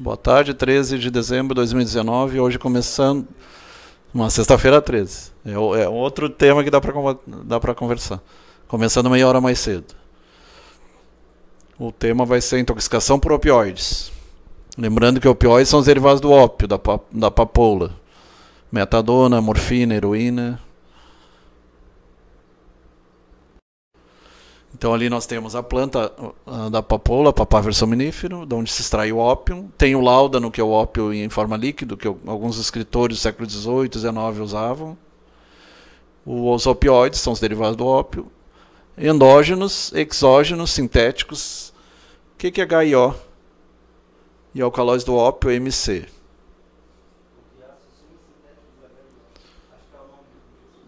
Boa tarde, 13 de dezembro de 2019, hoje começando uma sexta-feira 13. É outro tema que dá para conversar. Começando meia hora mais cedo. O tema vai ser intoxicação por opioides. Lembrando que opioides são os derivados do ópio, da papoula. Metadona, morfina, heroína. Então ali nós temos a planta da papoula, Papaver somnífero, de onde se extrai o ópio. Tem o láudano, que é o ópio em forma líquido, que alguns escritores do século XVIII e XIX usavam. Os opioides são os derivados do ópio. Endógenos, exógenos, sintéticos. O que é HIO? E alcaloides do ópio, MC.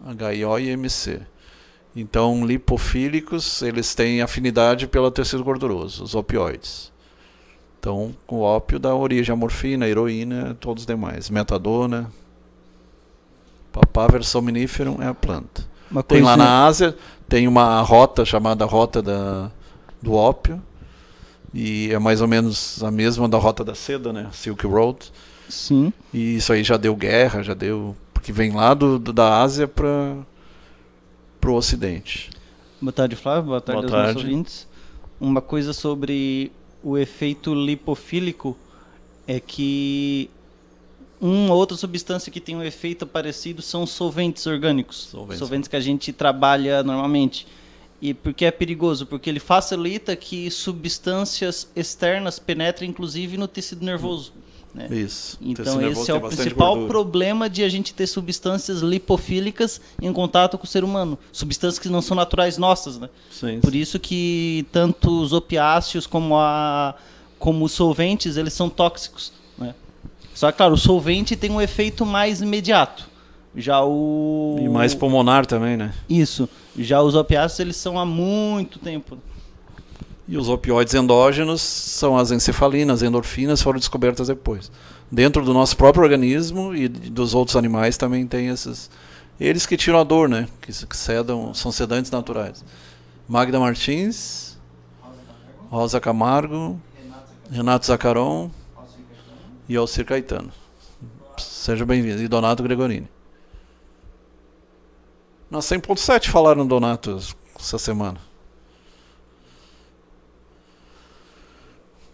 HIO e MC. Então, lipofílicos, eles têm afinidade pelo tecido gorduroso, os opioides. Então, o ópio dá origem à morfina, heroína, todos os demais. Metadona, Papaver somnífero é a planta. Tem lá na Ásia, tem uma rota chamada rota do ópio, e é mais ou menos a mesma da rota da seda, né? Silk Road. Sim. E isso aí já deu guerra, porque vem lá da Ásia para o Ocidente. Boa tarde, Flávio. Boa tarde aos nossos ouvintes. Uma coisa sobre o efeito lipofílico é que uma outra substância que tem um efeito parecido são solventes orgânicos. Solventes que a gente trabalha normalmente. E por que é perigoso? Porque ele facilita que substâncias externas penetrem, inclusive, no tecido nervoso. Né? Isso. Então esse é o principal problema de a gente ter substâncias lipofílicas em contato com o ser humano. Substâncias que não são naturais nossas, né? Sim. Por isso que tanto os opiáceos como os solventes, eles são tóxicos, né? Só que, claro, o solvente tem um efeito mais imediato. E mais pulmonar também, né? Isso. Já os opiáceos, eles são há muito tempo. E os opioides endógenos são as encefalinas, endorfinas, foram descobertas depois. Dentro do nosso próprio organismo e dos outros animais também tem esses. Eles que tiram a dor, né? Que são sedantes naturais. Magda Martins, Rosa Camargo, Renato Zacaron e Alcir Caetano. Seja bem-vindo. E Donato Gregorini. Na 100.7 falaram Donato essa semana.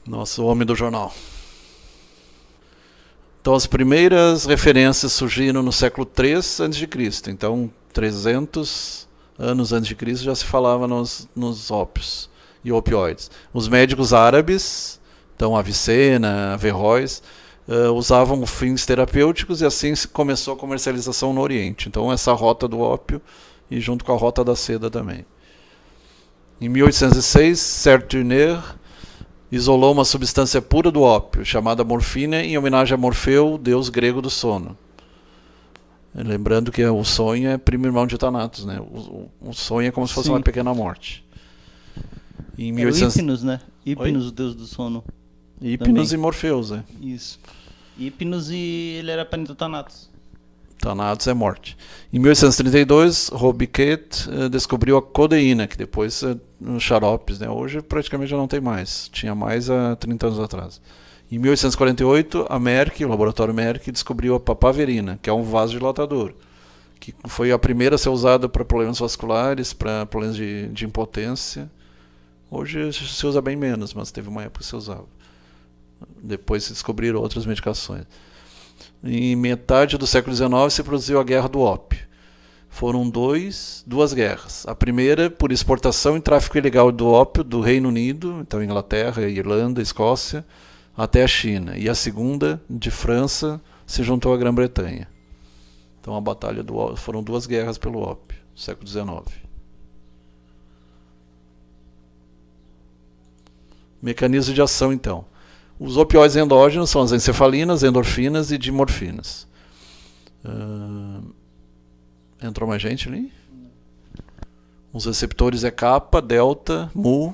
Nosso homem do jornal. Então as primeiras referências surgiram no século III a.C. Então 300 anos antes de Cristo já se falava nos ópios e opioides. Os médicos árabes, então Avicena, Averroes, usavam fins terapêuticos e assim começou a comercialização no Oriente. Então essa rota do ópio e junto com a rota da seda também. Em 1806, Sertiner isolou uma substância pura do ópio, chamada morfina, em homenagem a Morfeu, deus grego do sono. Lembrando que o sonho é primo irmão de Thanatos, né? O sonho é como se fosse uma pequena morte. Em 1800... Hipnos, né? Hipnos, o deus do sono. Hipnos também. E Morfeus, né? Isso. Hipnos e ele era parente do Thanatos. Thanatos é morte. Em 1832, Robiquet descobriu a codeína, que depois nos xaropes, né? Hoje praticamente já não tem mais. Tinha mais há 30 anos atrás. Em 1848, a Merck, o laboratório Merck, descobriu a papaverina, que é um vasodilatador, que foi a primeira a ser usada para problemas vasculares, para problemas de impotência. Hoje se usa bem menos, mas teve uma época que se usava. Depois se descobriram outras medicações. Em metade do século XIX se produziu a Guerra do Ópio. Foram duas guerras. A primeira por exportação e tráfico ilegal do ópio do Reino Unido, então Inglaterra, Irlanda, Escócia, até a China. E a segunda, de França, se juntou à Grã-Bretanha. Então a batalha do ópio, foram duas guerras pelo ópio, no século XIX. Mecanismo de ação, então. Os opioides endógenos são as encefalinas, endorfinas e dimorfinas. Entrou mais gente ali? Os receptores é kappa, delta, mu,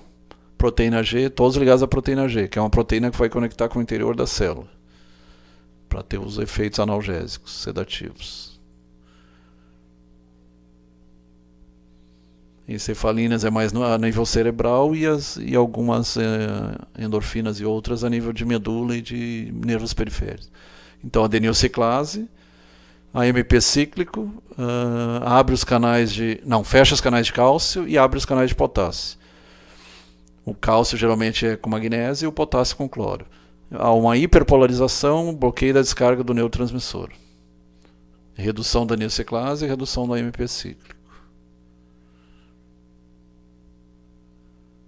proteína G, todos ligados à proteína G, que é uma proteína que vai conectar com o interior da célula, para ter os efeitos analgésicos, sedativos. Encefalinas é mais a nível cerebral e algumas endorfinas e outras a nível de medula e de nervos periféricos. Então, adenilciclase, AMP cíclico, abre os canais fecha os canais de cálcio e abre os canais de potássio. O cálcio geralmente é com magnésio e o potássio com cloro. Há uma hiperpolarização, bloqueio da descarga do neurotransmissor. Redução da adenilciclase e redução do AMP cíclico.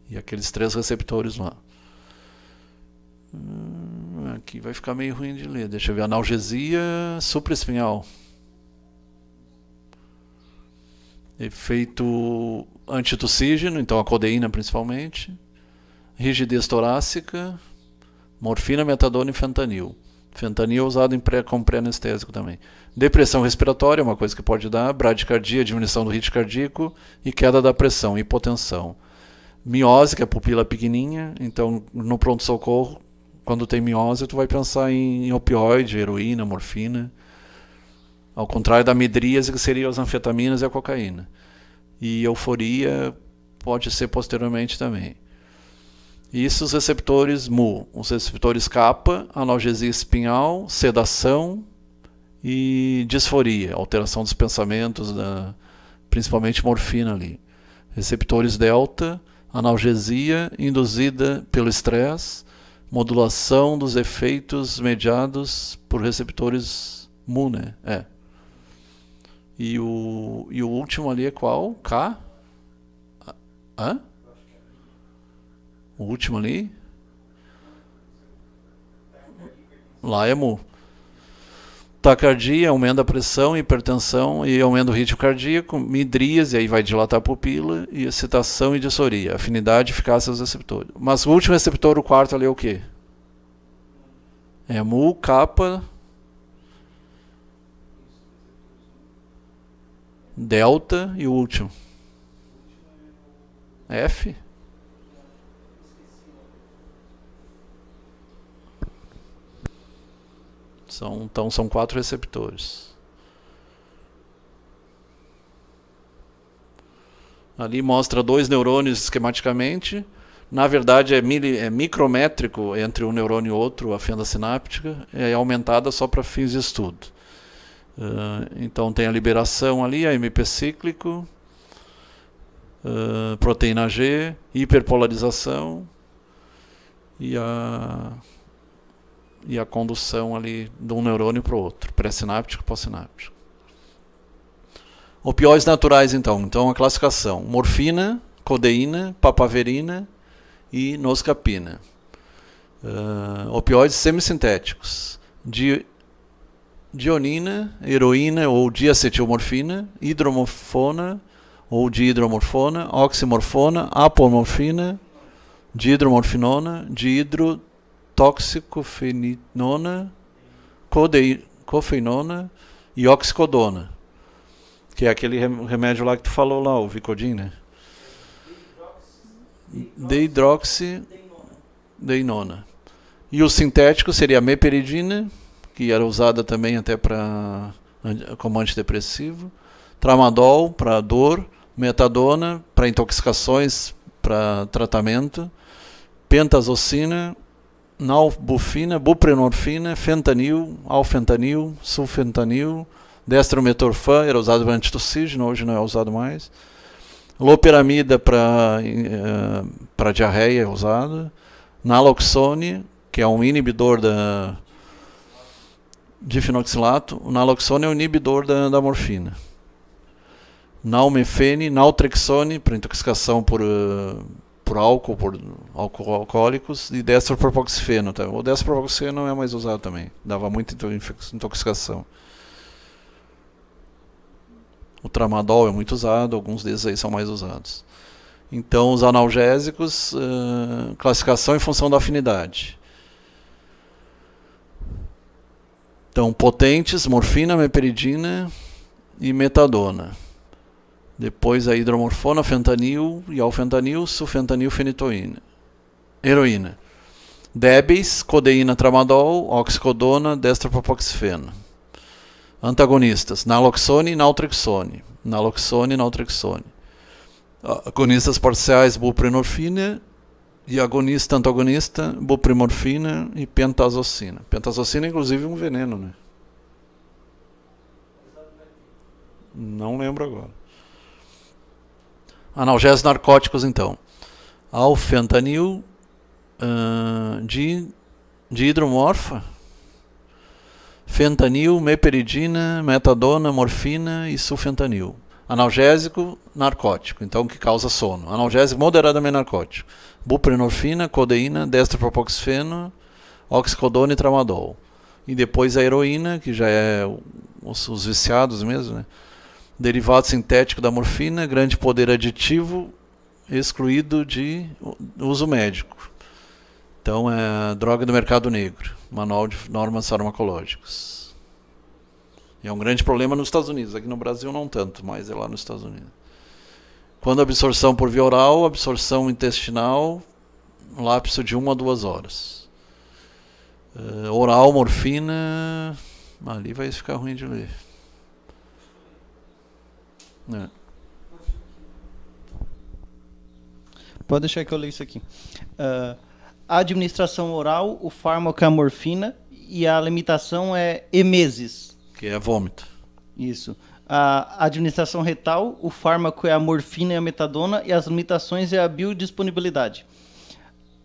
E aqueles 3 receptores lá. Aqui vai ficar meio ruim de ler. Deixa eu ver. Analgesia supraespinhal. Efeito antitussígeno, então a codeína principalmente. Rigidez torácica. Morfina, metadona e fentanil. Fentanil é usado como pré-anestésico também. Depressão respiratória, uma coisa que pode dar. Bradicardia, diminuição do ritmo cardíaco. E queda da pressão, hipotensão. Miose, que é a pupila pequenininha. Então, no pronto-socorro, quando tem miose, tu vai pensar em opioide, heroína, morfina. Ao contrário da midríase, que seriam as anfetaminas e a cocaína. E euforia pode ser posteriormente também. Isso os receptores mu. Os receptores kappa, analgesia espinhal, sedação e disforia, alteração dos pensamentos, principalmente morfina ali. Receptores delta, analgesia induzida pelo estresse, modulação dos efeitos mediados por receptores mu, né? E o último ali é qual? K? Hã? O último ali? Lá é mu. Taquicardia, aumenta a pressão, hipertensão e aumenta o ritmo cardíaco, midríase, aí vai dilatar a pupila, e excitação e disforia, afinidade e eficácia dos receptores. Mas o último receptor, o quarto ali é o quê? É mu, kappa, delta e o último. F? Então são 4 receptores. Ali mostra 2 neurônios esquematicamente. Na verdade é micrométrico entre um neurônio e outro, a fenda sináptica. É aumentada só para fins de estudo. Então tem a liberação ali, a AMP cíclico, proteína G, hiperpolarização e a condução ali de um neurônio para o outro, pré-sináptico e pós-sináptico. Opioides naturais, então a classificação: morfina, codeína, papaverina e noscapina. Opioides semissintéticos: dionina, heroína ou diacetilmorfina, hidromorfona ou dihidromorfona, oximorfona, apomorfina, dihidromorfinona, dihidrotoxicofenona, cofeinona e oxicodona, que é aquele remédio lá que tu falou lá, o Vicodin, né? Deidroxideinona. E o sintético seria a meperidina, que era usada também até como antidepressivo, tramadol para dor, metadona para intoxicações, para tratamento, pentazocina, nalbufina, buprenorfina, fentanil, alfentanil, sulfentanil, destrometorfan, era usado para antitussígeno, hoje não é usado mais. Loperamida para diarreia é usado. Naloxone, que é um inibidor de fenoxilato. O naloxone é um inibidor da morfina. Nalmefene, naltrexone, para intoxicação por álcool, por alcoólicos, e destropropoxifeno. Tá? O destropropoxifeno não é mais usado também, dava muita intoxicação. O tramadol é muito usado, alguns desses aí são mais usados. Então, os analgésicos, classificação em função da afinidade. Então, potentes, morfina, meperidina e metadona. Depois a hidromorfona, fentanil e alfentanil, sulfentanil, fenitoína. Heroína. Débeis, codeína, tramadol, oxicodona, destropropoxifeno. Antagonistas: naloxone e naltrexone. Naloxone e naltrexone. Agonistas parciais, buprenorfina, e agonista, antagonista, buprenorfina e pentazocina. Pentazocina é inclusive um veneno, né? Não lembro agora. Analgésicos narcóticos, então. Alfentanil, dihidromorfa, fentanil, meperidina, metadona, morfina e sulfentanil. Analgésico narcótico, então que causa sono. Analgésico moderadamente narcótico. Buprenorfina, codeína, destropropoxifeno, oxicodona e tramadol. E depois a heroína, que já é os viciados mesmo, né? Derivado sintético da morfina, grande poder aditivo, excluído de uso médico. Então é droga do mercado negro, manual de normas farmacológicas. É um grande problema nos Estados Unidos, aqui no Brasil não tanto, mas é lá nos Estados Unidos. Quando a absorção por via oral, absorção intestinal, lapso de 1 a 2 horas. Oral, morfina, ali vai ficar ruim de ler. Pode deixar que eu leio isso aqui. A administração oral, o fármaco é a morfina e a limitação é emeses. Que é vômito. Isso. A administração retal, o fármaco é a morfina e a metadona e as limitações é a biodisponibilidade.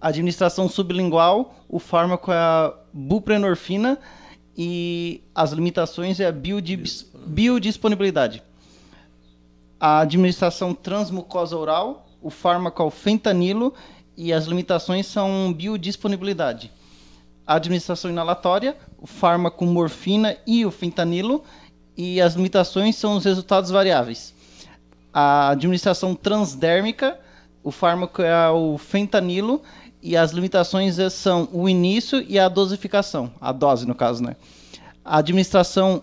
A administração sublingual, o fármaco é a buprenorfina e as limitações é a biodisponibilidade. A administração transmucosa oral, o fármaco é o fentanilo e as limitações são biodisponibilidade. A administração inalatória, o fármaco morfina e o fentanilo e as limitações são os resultados variáveis. A administração transdérmica, o fármaco é o fentanilo e as limitações são o início e a dosificação, a dose no caso, né? A administração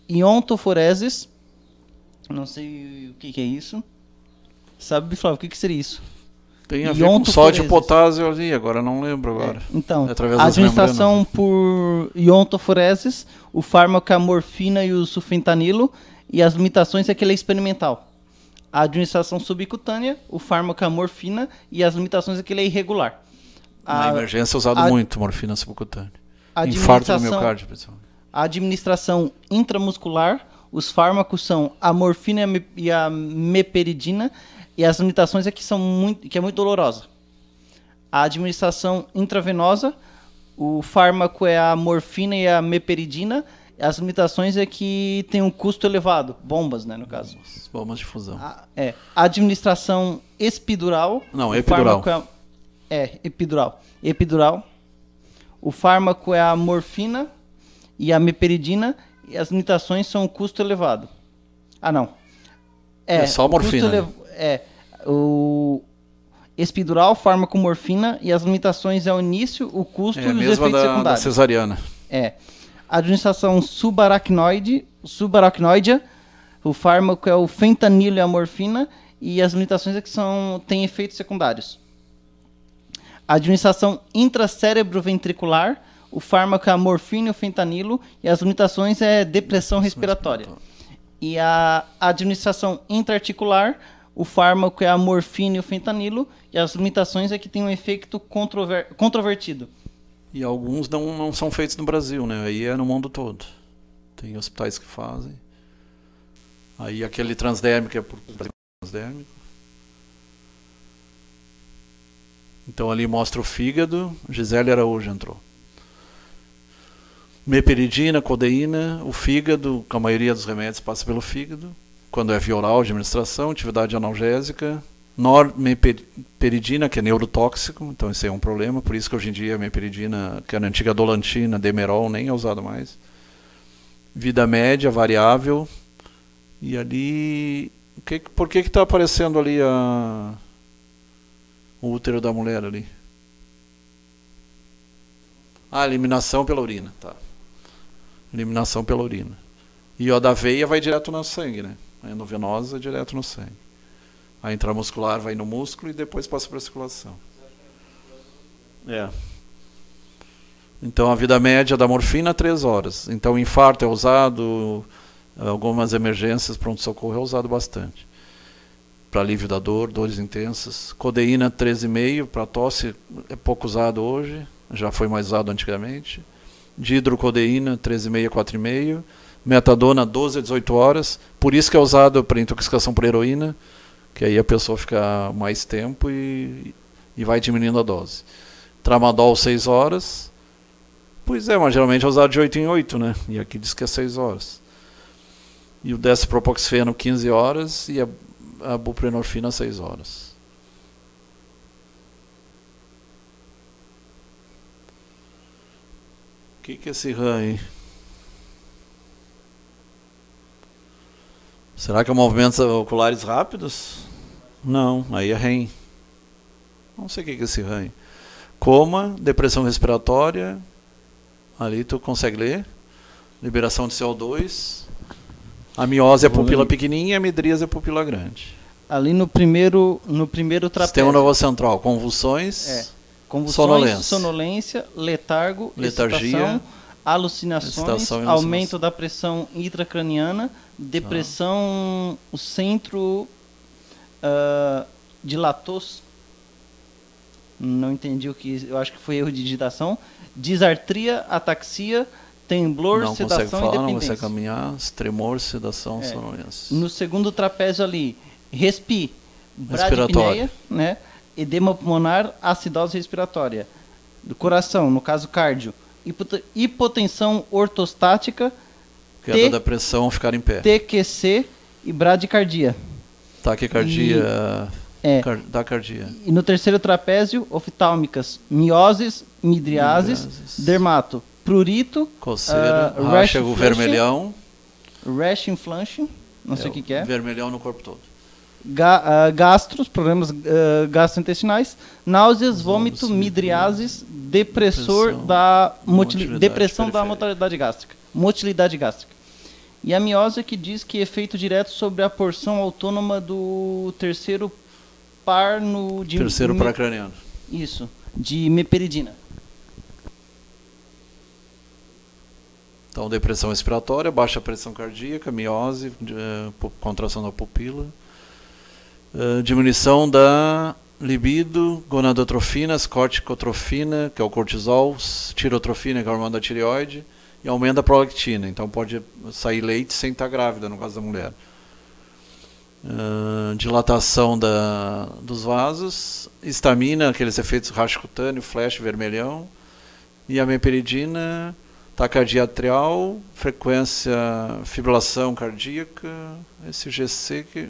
iontoforeses, não sei o que é isso. Sabe, Flávio, o que seria isso? Tem a ver com sódio e potássio ali, agora não lembro agora. Então, a administração por iontoforeses, o fármaco é a morfina e o sulfentanilo, e as limitações é que ele é experimental. A administração subcutânea, o fármaco é a morfina, e as limitações é que ele é irregular. Na emergência é usado muito morfina subcutânea. Infarto do miocárdio, pessoal. A administração intramuscular, os fármacos são a morfina e a meperidina, e as limitações é que é muito dolorosa. A administração intravenosa, o fármaco é a morfina e a meperidina, e as limitações é que tem um custo elevado, bombas, né, no caso. Bombas de fusão. A administração epidural. Não, epidural. Epidural. Epidural. O fármaco é a morfina e a meperidina, e as limitações são o custo elevado. Não. É só morfina. O epidural, fármaco morfina e as limitações é o início, o custo e os efeitos secundários. Da cesariana. A administração subaracnoidea, o fármaco é o fentanilo e a morfina e as limitações é que têm efeitos secundários. A administração intracérebro-ventricular, o fármaco é a morfina e o fentanilo e as limitações é depressão respiratória. E a administração intraarticular, o fármaco é a morfina e o fentanilo, e as limitações é que tem um efeito controvertido. E alguns não são feitos no Brasil, né? Aí é no mundo todo. Tem hospitais que fazem. Aí aquele transdérmico é por transdérmico. Então ali mostra o fígado. Gisele Araújo entrou. Meperidina, codeína, o fígado, com a maioria dos remédios passa pelo fígado. Quando é via oral, administração, atividade analgésica, normeperidina, que é neurotóxico, então esse é um problema, por isso que hoje em dia a meperidina, que era a antiga dolantina, demerol, nem é usada mais. Vida média, variável, e ali, por que está aparecendo ali o útero da mulher ali? Eliminação pela urina, tá. Eliminação pela urina. E a da veia vai direto no sangue, né? A endovenosa direto no sangue. A intramuscular vai no músculo e depois passa para a circulação. Então a vida média da morfina 3 horas. Então o infarto é usado, algumas emergências, pronto-socorro é usado bastante. para alívio da dor, dores intensas. Codeína 13,5 para tosse, é pouco usado hoje, já foi mais usado antigamente. Dihidrocodeína 13,5 a 4,5. Metadona 12 a 18 horas, por isso que é usado para intoxicação por heroína, que aí a pessoa fica mais tempo e vai diminuindo a dose. Tramadol 6 horas, pois é, mas geralmente é usado de 8 em 8, né? E aqui diz que é 6 horas. E o despropoxfeno 15 horas e a buprenorfina 6 horas. O que é esse RAM aí? Será que é movimentos oculares rápidos? Não, aí é REM. Não sei o que é esse REM. Coma, depressão respiratória. Ali tu consegue ler. Liberação de CO2. A miose é a pupila pequenininha e a midríase é a pupila grande. Ali no primeiro trapézio. Sistema nervoso central. Convulsões. Convulsões, sonolência, letargo, letargia, excitação, alucinações, aumento da pressão intracraniana, depressão, o centro dilatos, não entendi o que, eu acho que foi erro de digitação, disartria, ataxia, temblor, não sedação consegue falar, e dependência. não consegue caminhar, tremor, sedação, sonolência. No segundo trapézio ali, bradiapneia, né? Edema pulmonar, acidose respiratória. Do coração, no caso cardio, hipotensão ortostática, queda da pressão, ficar em pé. TQC e bradicardia. Taquicardia, taquicardia. E no terceiro trapézio, oftálmicas, mioses, midriases, dermato, prurito, coceira, rachago vermelhão, rash inflammation, não sei o que é. Vermelhão no corpo todo. Gastros, problemas gastrointestinais, náuseas, vômito, midriases, depressão da motilidade gástrica. Motilidade gástrica. E a miose que diz que efeito direto sobre a porção autônoma do terceiro par no... Terceiro par craniano. Isso, de meperidina. Então, depressão respiratória, baixa pressão cardíaca, miose, contração da pupila. Diminuição da libido, gonadotrofinas, corticotrofina, que é o cortisol, tirotrofina, que é a hormônio da tireoide, e aumenta a prolactina. Então pode sair leite sem estar grávida, no caso da mulher. Dilatação dos vasos, histamina, aqueles efeitos racho cutâneo, flash, vermelhão, e a meperidina, taquicardia atrial, frequência, fibrilação cardíaca, esse GC que...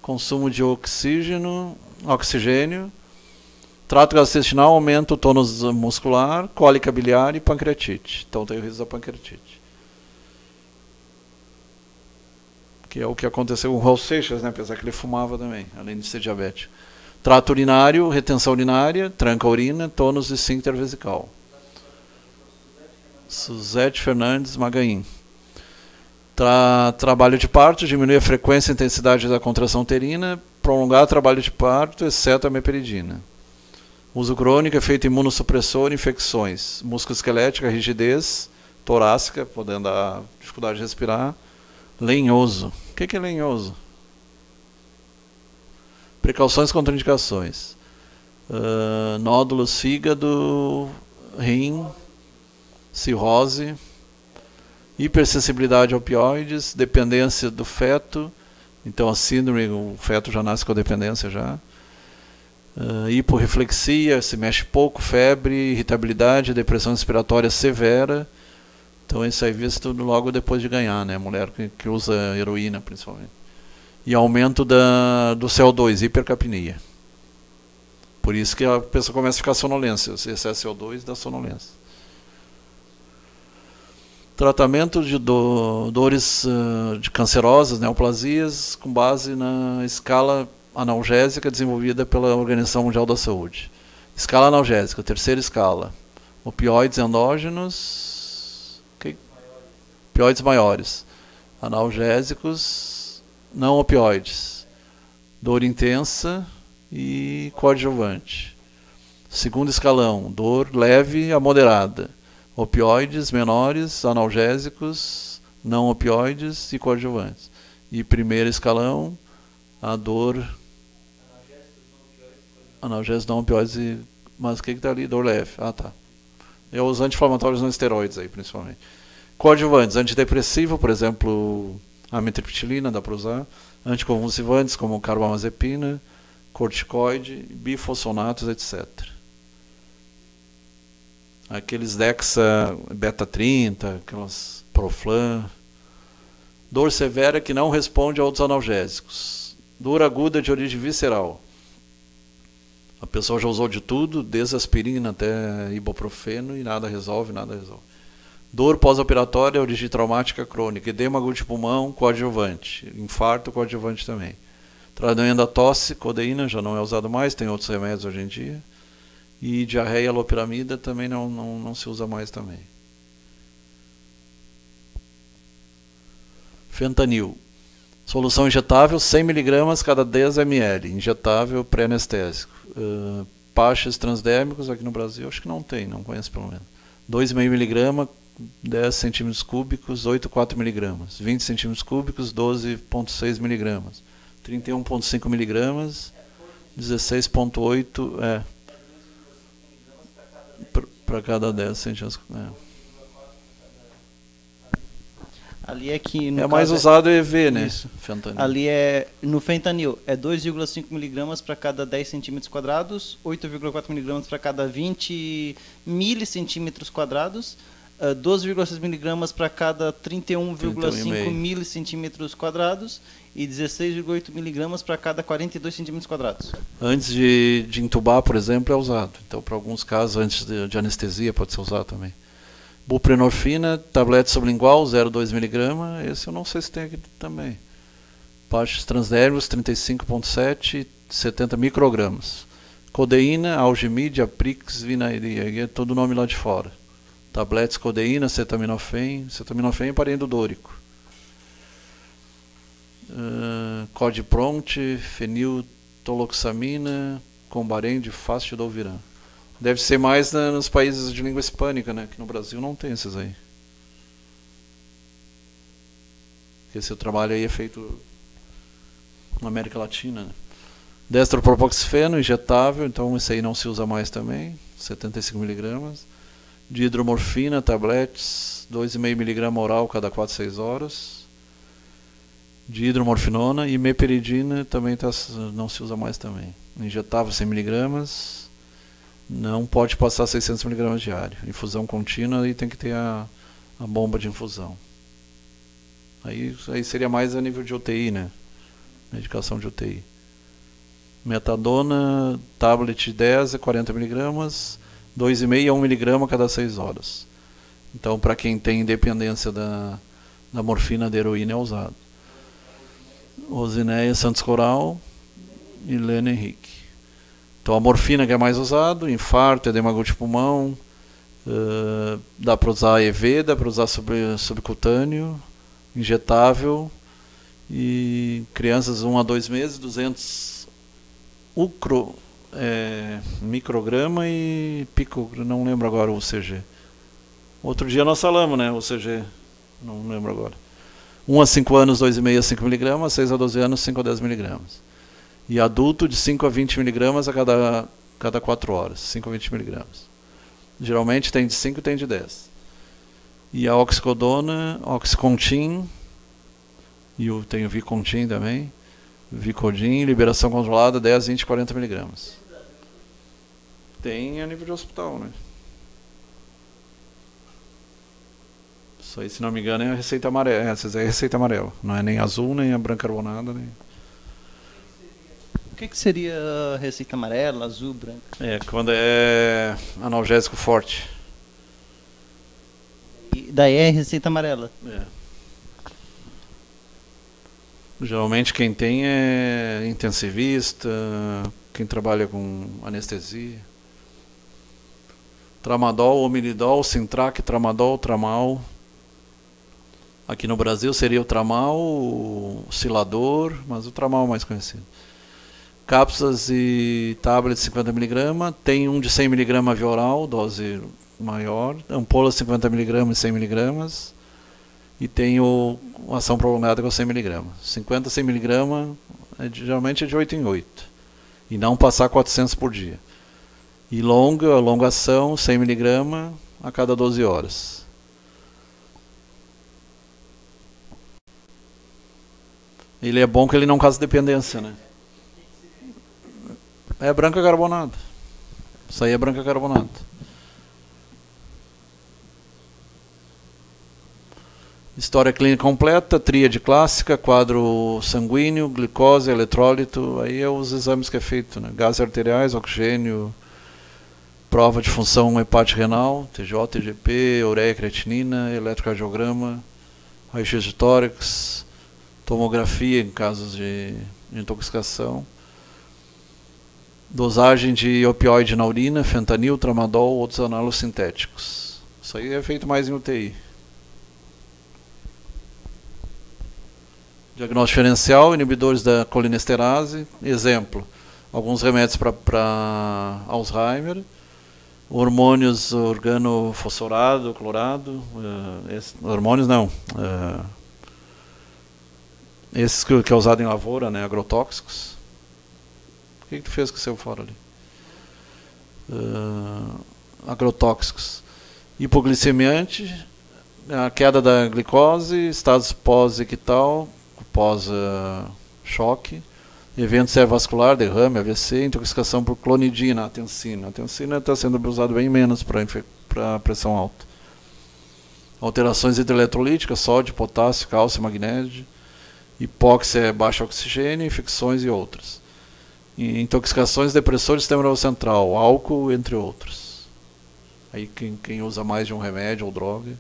Consumo de oxigênio, trato gastrointestinal, aumenta o tônus muscular, cólica biliar e pancreatite. Então tem o risco da pancreatite. Que é o que aconteceu com o Raul Seixas, né? Apesar que ele fumava também, além de ser diabético. Trato urinário, retenção urinária, tranca a urina, tônus e esfíncter vesical. Suzete Fernandes Magaim. Trabalho de parto, diminui a frequência e intensidade da contração uterina, prolongar o trabalho de parto, exceto a meperidina. Uso crônico, efeito imunossupressor, infecções, musculoesquelética, rigidez, torácica, podendo dar dificuldade de respirar, lenhoso. O que é lenhoso? Precauções contra indicações. Nódulos, fígado, rim, cirrose, hipersensibilidade a opioides, dependência do feto, então a síndrome, o feto já nasce com a dependência já. Hiporreflexia, se mexe pouco, febre, irritabilidade, depressão respiratória severa. Então isso aí visto logo depois de ganhar, né? Mulher que usa heroína principalmente. E aumento do CO2, hipercapnia. Por isso que a pessoa começa a ficar sonolência, excesso de CO2 dá sonolência. Tratamento de dores de cancerosas, neoplasias, com base na escala analgésica desenvolvida pela Organização Mundial da Saúde. Escala analgésica, terceira escala. Opioides endógenos, opioides maiores. Analgésicos, não opioides. Dor intensa e coadjuvante. Segundo escalão, dor leve a moderada. Opioides menores, analgésicos, não opioides e coadjuvantes. E primeiro escalão, a dor... Analgésicos não opioides, mas o que está ali? Dor leve. Ah, tá. É os anti-inflamatórios não esteroides aí, principalmente. Coadjuvantes, antidepressivo, por exemplo, a amitriptilina, dá para usar. Anticonvulsivantes, como carbamazepina, corticoide, bifosfonatos, etc. Aqueles Dexa, beta-30, aquelas Proflan. Dor severa que não responde a outros analgésicos. Dor aguda de origem visceral. A pessoa já usou de tudo, desde aspirina até ibuprofeno, e nada resolve, nada resolve. Dor pós-operatória, origem traumática crônica, edema agudo de pulmão, coadjuvante, infarto, coadjuvante também. Tratamento da tosse, codeína, já não é usado mais, tem outros remédios hoje em dia. E diarreia, loperamida também não se usa mais também. Fentanil. Solução injetável, 100 mg cada 10 ml, injetável pré-anestésico. Patches transdérmicos aqui no Brasil, acho que não tem, não conheço pelo menos. 2,5 mg, 10 centímetros cúbicos, 8,4 mg. 20 centímetros cúbicos, 12,6 mg. 31,5 mg, 16,8 para cada 10 centímetros. Ali é que no é mais usado EV, né? Isso. Fentanil. Ali é no fentanil é 2,5 mg para cada 10 centímetros quadrados, 8,4 mg para cada 20 milicentímetros quadrados, 12,6 mg para cada 31,5 milicentímetros quadrados e 16,8 mg para cada 42 centímetros quadrados. Antes de entubar, por exemplo, é usado. Então, para alguns casos, antes de anestesia, pode ser usado também. Buprenorfina, tablete sublingual, 0,2 mg. Esse eu não sei se tem aqui também. Patches transdérmicos, 35,7, 70 microgramas. Codeína, Algimide, Aprix, Vinaria. É todo o nome lá de fora. Tabletes, codeína, acetaminofém. Acetaminofém é parente do dórico. Codipronte, feniltoloxamina, Combarend, Fasfidolviran. Deve ser mais nos países de língua hispânica, né? Que no Brasil não tem esses aí. Esse trabalho aí é feito na América Latina, né? Dextropropoxifeno, injetável, então esse aí não se usa mais também, 75 mg. Dihidromorfina, tabletes, 2,5 mg oral cada 4 a 6 horas. Dihidromorfinona e meperidina também não se usa mais também. Injetável 100 mg. Não pode passar 600 mg diário. Infusão contínua e tem que ter a bomba de infusão. Aí seria mais a nível de UTI, né? Medicação de UTI. Metadona, tablet 10 a 40 mg, 2,5 a 1 mg cada 6 horas. Então, para quem tem dependência da morfina, da heroína, é usado. Rosineia Santos Coral e Lena Henrique. Então a morfina que é mais usado, infarto, edema agudo de pulmão, dá para usar EV, dá para usar subcutâneo, injetável, e crianças 1 a 2 meses, 200 micrograma e pico, não lembro agora o CG. Outro dia nós falamos, né, o CG, não lembro agora. 1 a 5 anos, 2,5 a 5 mg, 6 a 12 anos, 5 a 10 mg. E adulto de 5 a 20 mg a cada 4 horas, 5 a 20 mg. Geralmente tem de 5 e tem de 10. E a oxicodona, oxycontin, e tem o Vicontin também, Vicodin, liberação controlada, 10, 20, 40 mg. Tem a nível de hospital, né? Isso aí, se não me engano, é a receita amarela. Essa é a receita amarela. Não é nem azul, nem a branca carbonada, nem... O que seria a receita amarela, azul, branca? É, quando é analgésico forte. E daí é receita amarela? É. Geralmente quem tem é intensivista, quem trabalha com anestesia. Tramadol, omilidol, Sintrac, tramadol, tramal. Aqui no Brasil seria o tramal, o silador, mas o tramal é o mais conhecido. Cápsulas e tablets 50 mg, tem um de 100 mg via oral, dose maior, ampolas 50 mg e 100 mg, e tem uma ação prolongada com 100 mg. 50 a 100 mg geralmente é de 8 em 8, e não passar 400 por dia. E longa ação, 100 mg a cada 12 horas. Ele é bom que ele não causa dependência, né? É branca carbonada. Isso aí é branca carbonada. História clínica completa, tríade clássica, quadro sanguíneo, glicose, eletrólito, aí é os exames que é feito, né? Gases arteriais, oxigênio, prova de função hepática renal, TJ, TGP, ureia, creatinina, eletrocardiograma, raio-x de tórax, tomografia em casos de intoxicação, dosagem de opioide na urina, fentanil, tramadol, outros análogos sintéticos. Isso aí é feito mais em UTI. Diagnóstico diferencial, inibidores da colinesterase, exemplo, alguns remédios para Alzheimer, hormônios organofosforado, clorado, hormônios não, esses que é usado em lavoura, né, agrotóxicos. O que tu fez com o seu fora ali? Agrotóxicos. Hipoglicemiante, a queda da glicose, estados pós-ictal, pós-choque, evento cerebrovascular, derrame, AVC, intoxicação por clonidina, atensina. A atensina está sendo usada bem menos para pressão alta. Alterações hidroeletrolíticas, sódio, potássio, cálcio, magnésio, hipóxia, baixo oxigênio, infecções e outras. E intoxicações, depressores, sistema nervoso central, álcool, entre outros. Aí quem usa mais de um remédio ou droga.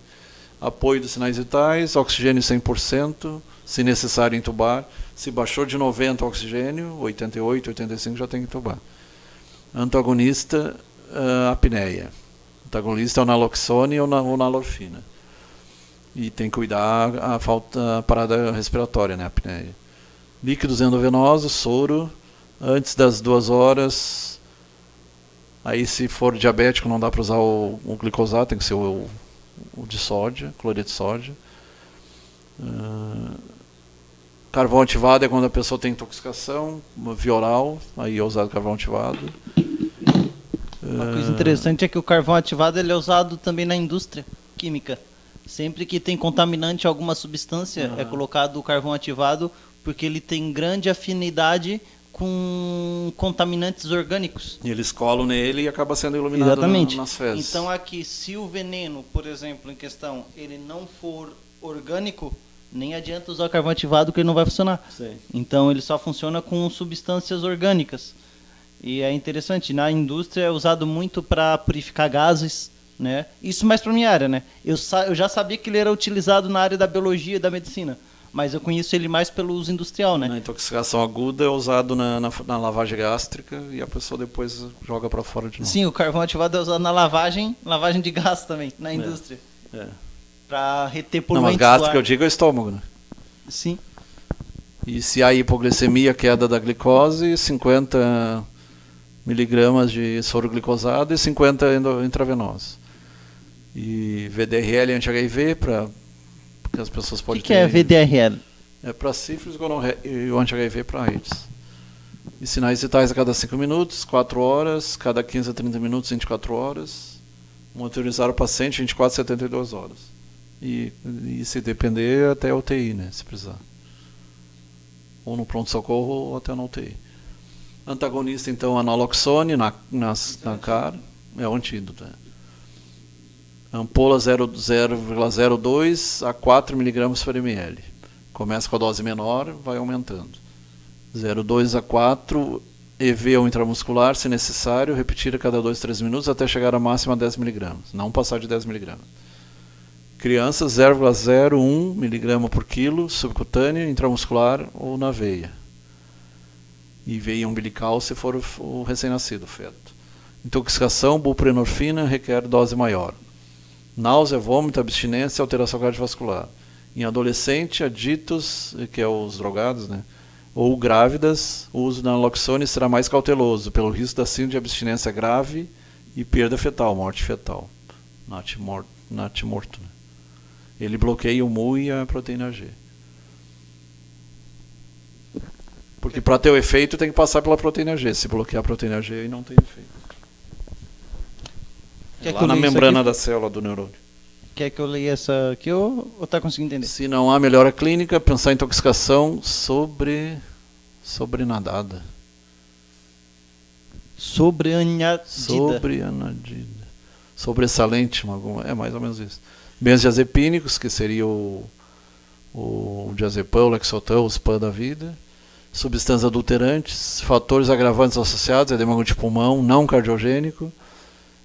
Apoio dos sinais vitais, oxigênio 100%, se necessário entubar. Se baixou de 90 oxigênio, 88, 85 já tem que entubar. Antagonista, apneia. Antagonista é o naloxone ou nalorfina. E tem que cuidar a parada respiratória, né, apneia. Líquidos endovenosos, soro, antes das 2 horas. Aí se for diabético não dá para usar o glicosato, tem que ser o de sódio, cloreto de sódio. Carvão ativado é quando a pessoa tem intoxicação, via oral, aí é usado carvão ativado. Uma coisa interessante é que o carvão ativado ele é usado também na indústria química. Sempre que tem contaminante alguma substância, é colocado o carvão ativado, porque ele tem grande afinidade com contaminantes orgânicos. E eles colam nele e acaba sendo iluminado nas fezes. Então aqui, se o veneno, por exemplo, em questão, ele não for orgânico, nem adianta usar carvão ativado que ele não vai funcionar. Sim. Então ele só funciona com substâncias orgânicas. E é interessante, na indústria é usado muito para purificar gases, né? Isso mais para minha área, né? Eu já sabia que ele era utilizado na área da biologia e da medicina, mas eu conheço ele mais pelo uso industrial, né? Na intoxicação aguda é usado na lavagem gástrica e a pessoa depois joga para fora de novo. Sim, o carvão ativado é usado na lavagem de gás também, na indústria. Para reter poluentes. Não, mas gástrica eu digo é o estômago, né? Sim. E se há hipoglicemia, queda da glicose, 50 miligramas de soro glicosado e 50 intravenosos. E VDRL anti-HIV para que as pessoas podem ter. O que é VDRL? É para sífilis e o anti-HIV para AIDS. E sinais vitais a cada 5 minutos, 4 horas, cada 15 a 30 minutos, 24 horas. Monitorizar o paciente 24 a 72 horas. E se depender, até a UTI, né, se precisar. Ou no pronto-socorro ou até na UTI. Antagonista, então, analoxone na cara. É o antídoto. Ampola 0,02 a 4 mg por ml. Começa com a dose menor, vai aumentando. 0,2 a 4, EV ou intramuscular, se necessário, repetir a cada 2 a 3 minutos até chegar a máxima 10 mg. Não passar de 10 mg. Crianças 0,01 mg por quilo, subcutânea, intramuscular ou na veia. E veia umbilical se for o recém-nascido, o feto. Intoxicação, buprenorfina, requer dose maior. Náusea, vômito, abstinência, alteração cardiovascular. Em adolescente, aditos, que é os drogados, né? Ou grávidas, o uso da naloxone será mais cauteloso, pelo risco da síndrome de abstinência grave e perda fetal, morte fetal. Natimorto, né? Ele bloqueia o Mu e a proteína G. Porque para ter o efeito tem que passar pela proteína G. Se bloquear a proteína G, aí não tem efeito. É lá na membrana da célula do neurônio. Quer que eu leia essa aqui ou tá conseguindo entender? Se não há melhora clínica, pensar em intoxicação sobrenadada. Sobreanadida. Sobressalente, é mais ou menos isso. Benzodiazepínicos, que seria o diazepam, o lexotan, o SPA da vida. Substâncias adulterantes, fatores agravantes associados, edema de pulmão, não cardiogênico,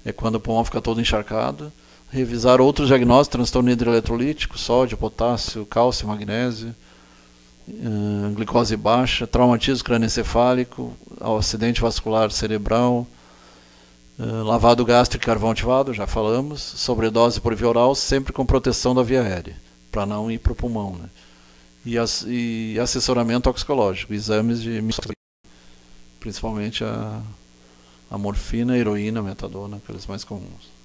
é quando o pulmão fica todo encharcado. Revisar outros diagnósticos, transtorno hidroeletrolítico, sódio, potássio, cálcio, magnésio, glicose baixa, traumatismo crânioencefálico, acidente vascular cerebral, lavado gástrico e carvão ativado, já falamos, sobredose por via oral, sempre com proteção da via aérea, para não ir para o pulmão, né? E assessoramento toxicológico, exames de principalmente a morfina, a heroína, a metadona, aqueles mais comuns.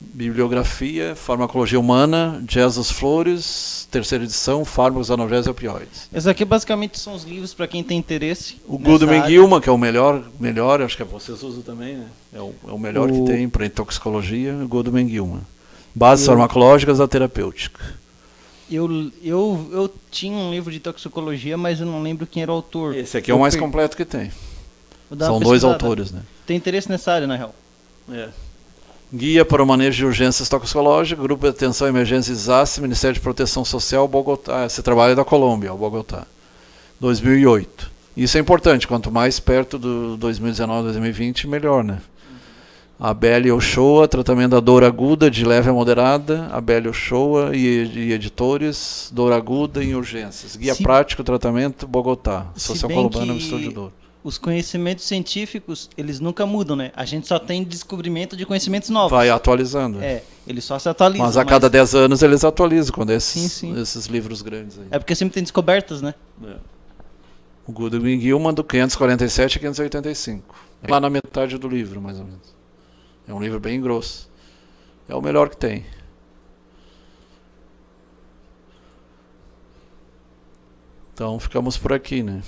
Bibliografia, Farmacologia Humana, Jesus Flores, terceira edição, Fármacos, Analgésicos e Opioides. Esses aqui basicamente são os livros para quem tem interesse. O Goodman Gilman, que é o melhor, acho que vocês usam também, né? É o melhor que tem para toxicologia, o Goodman Gilman. Bases farmacológicas da terapêutica. Eu tinha um livro de toxicologia, mas eu não lembro quem era o autor. Esse aqui é o mais completo que tem. São dois autores, né? Tem interesse nessa área, na real. Guia para o manejo de urgências toxicológicas, Grupo de Atenção a Emergências ISASSE, Ministério de Proteção Social, Bogotá. Esse trabalho é da Colômbia, Bogotá. 2008. Isso é importante, quanto mais perto do 2019, 2020, melhor, né? Abel Ochoa, tratamento da dor aguda de leve a moderada. Abel Ochoa e editores, dor aguda em urgências. Guia prático, tratamento, Bogotá. Associação Colombiana, Mistura de Dor. Os conhecimentos científicos, eles nunca mudam, né? A gente só tem descobrimento de conhecimentos novos. Vai atualizando. Eles só se atualizam. Mas a cada 10 anos eles atualizam, quando esses livros grandes aí. É porque sempre tem descobertas, né? O Goodman Gilman, do 547 a 585. Lá na metade do livro, mais ou menos. É um livro bem grosso. É o melhor que tem. Então ficamos por aqui, né?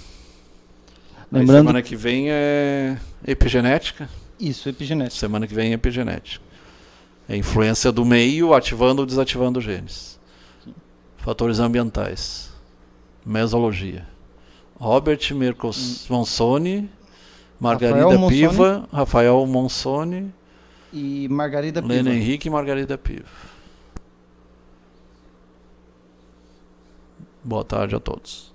Lembrando... Semana que vem é epigenética. Isso, epigenética. Semana que vem é epigenética. É influência do meio ativando ou desativando genes. Sim. Fatores ambientais. Mesologia. Robert Monsoni, Margarida Piva, Rafael Monsoni e Margarida Piva. Lena Henrique e Margarida Piva. Boa tarde a todos.